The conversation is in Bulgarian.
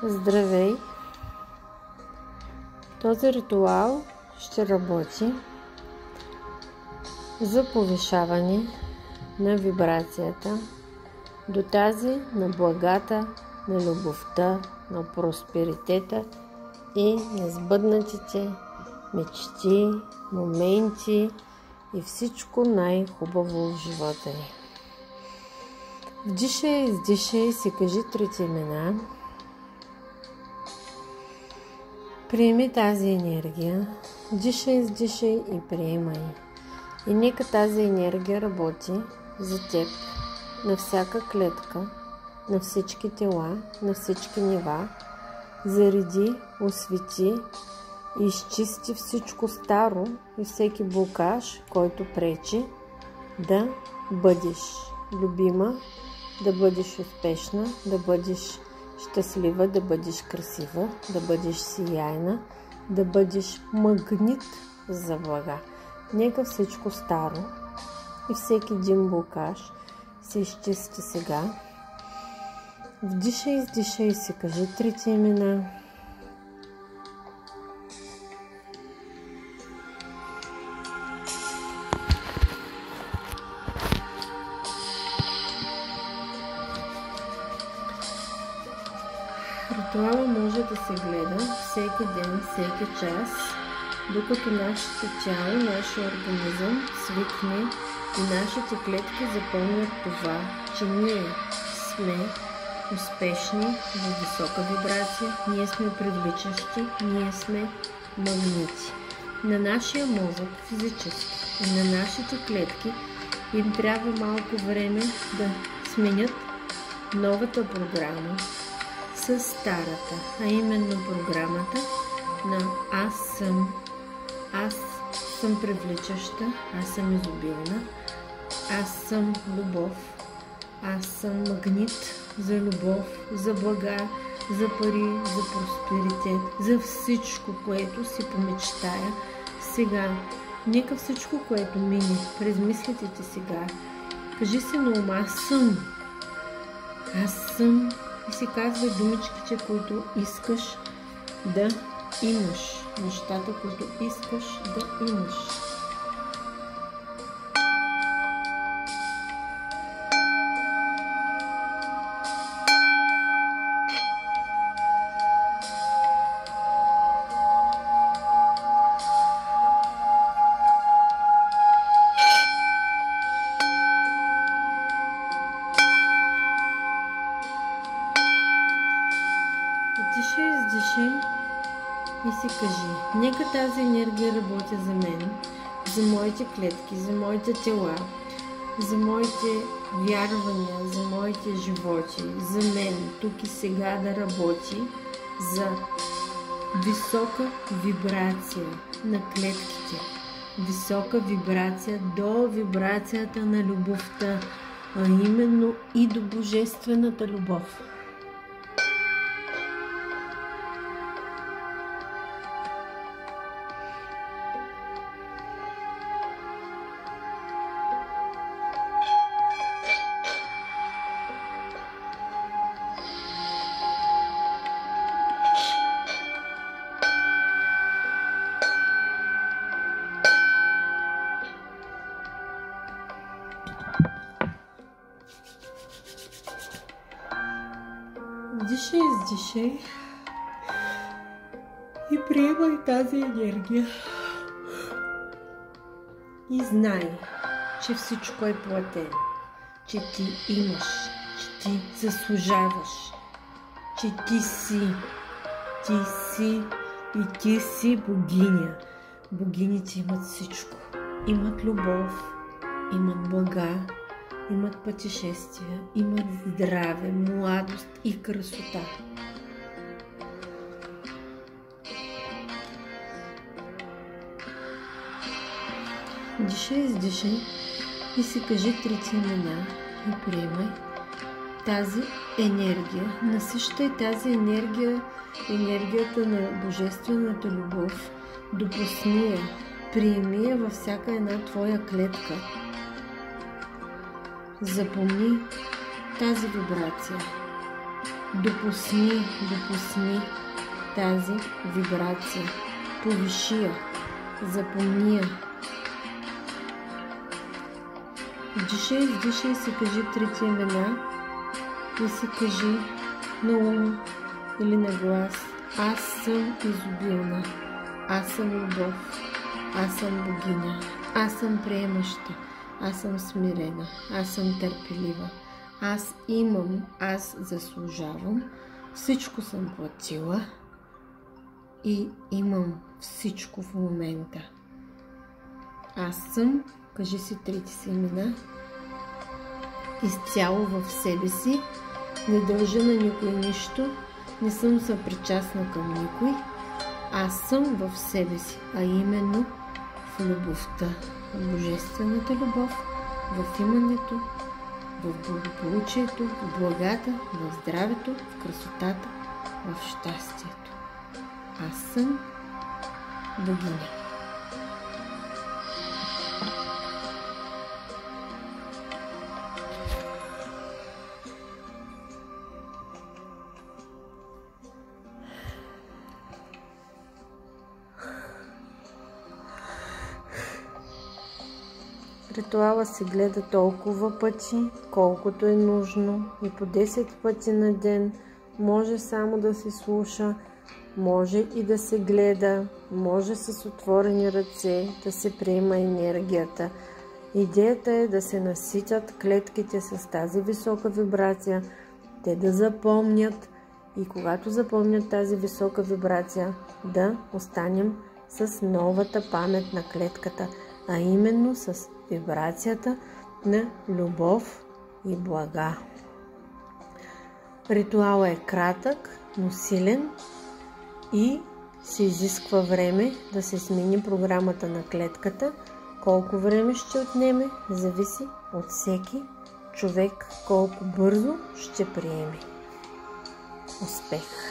Здравей! Този ритуал ще работи за повишаване на вибрацията до тази на благата, на любовта, на просперитета и на сбъднатите мечти, моменти и всичко най-хубаво в живота ни. Вдишай и издишай, си кажи трите имена. Приеми тази енергия, дишай, издишай и приемай. И нека тази енергия работи за теб на всяка клетка, на всички тела, на всички нива. Зареди, освети и изчисти всичко старо и всеки блокаж, който пречи да бъдеш любима, да бъдеш успешна, да бъдеш щастлива, да бъдеш красива, да бъдеш сияйна, да бъдеш магнит за блага. Нека всичко старо и всеки един блокаж се изчисти сега. Вдишай, издишай и си кажи трите имена. Ритуала може да се гледа всеки ден, всеки час, докато нашето тяло, нашия организъм свикне и нашите клетки запомнят това, че ние сме успешни в висока вибрация, ние сме привличащи, ние сме магнити. На нашия мозък физически и на нашите клетки им трябва малко време да сменят новата програма с старата, а именно програмата на аз съм привличаща, аз съм изобилна, аз съм любов, аз съм магнит за любов, за блага, за пари, за просперитет, за всичко, което си помечтая. Сега, нека всичко, което мине през мислите ти сега, кажи си на ума аз съм и си казвай думичките, които искаш да имаш, нещата, които искаш да имаш. Издишай и си кажи, нека тази енергия работи за мен, за моите клетки, за моите тела, за моите вярвания, за моите животи, за мен, тук и сега да работи за висока вибрация на клетките, висока вибрация до вибрацията на любовта, а именно и до божествената любов. Дишай, издишай и приемай тази енергия. И знай, че всичко е платено, че ти имаш, че ти заслужаваш, че ти си и ти си богиня. Богините имат всичко. Имат любов, имат блага, имат пътешествия, имат здраве, младост и красота. Дишай, издишай и си кажи трите имена и приемай тази енергия. Насищай тази енергия, енергията на божествената любов. Допусни я, приеми я във всяка една твоя клетка. Запомни тази вибрация. Допусни тази вибрация. Повиши я. Запомни я. Дишай, издишай, си кажи трите имена и си кажи на ум или на глас: аз съм изобилна, аз съм любов, аз съм богиня, аз съм приемаща, аз съм смирена, аз съм търпелива, аз имам, аз заслужавам, всичко съм платила и имам всичко в момента. Аз съм, кажи си трите си имена, изцяло в себе си, не дължа на никой нищо, не съм съпричастна към никой, аз съм в себе си, а именно в любовта, в божествената любов, в имането, в благополучието, в благата, в здравето, в красотата, в щастието. Аз съм богиня. Ритуала се гледа толкова пъти, колкото е нужно, и по 10 пъти на ден. Може само да се слуша, може и да се гледа, може с отворени ръце да се приема енергията. Идеята е да се наситят клетките с тази висока вибрация, те да запомнят, и когато запомнят тази висока вибрация, да останем с новата памет на клетката, а именно с вибрацията на любов и блага. Ритуалът е кратък, но силен и се изисква време да се смени програмата на клетката. Колко време ще отнеме, зависи от всеки човек, колко бързо ще приеме. Успех!